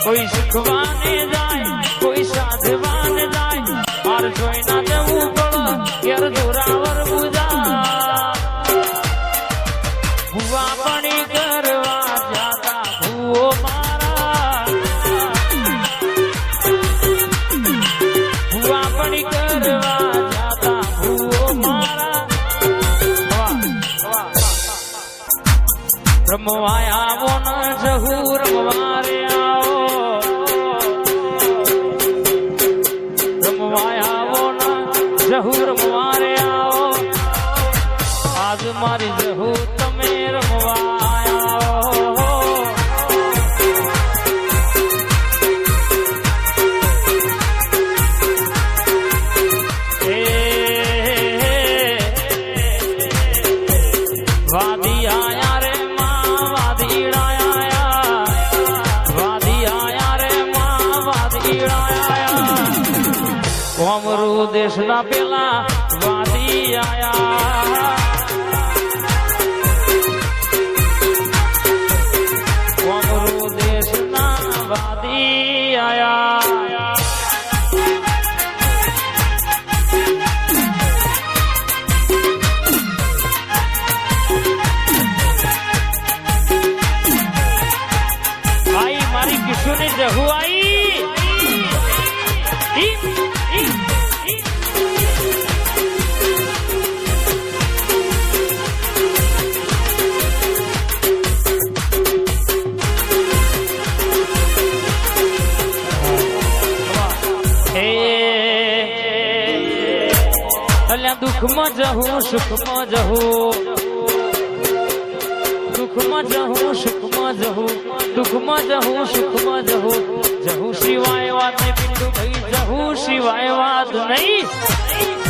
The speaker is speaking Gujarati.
કોઈ શીખવાને જાય કોઈ સાધવાને જાય માર જોઈ ના જવું પડે યાર જોરાવર બુજા ભુવા પણી કરવા જાતા ભૂવો મારા ભુવા પણી કરવા જાતા ભૂવો મારા રમવાય આવો ન જહુ રમવા રે આવો રમવાય આવો ન જહુ રમવા રે આવો આજ મારી જહુ તમે રમવા આવો વાદી આયા રે કોમરૂ દેશના પેલા વાદી આયા કોમરૂ દેશના વાદી આયા આઈ મારી કિશોરની જહુ આઈ દુઃખમાં જહું સુખમાં જહું દુઃખમાં જહું સુખમાં જહું દુઃખમાં જહું સુખમાં જહું જહું સિવાય વાત નહીં પિંડુ ભાઈ જહું સિવાય વાત નહીં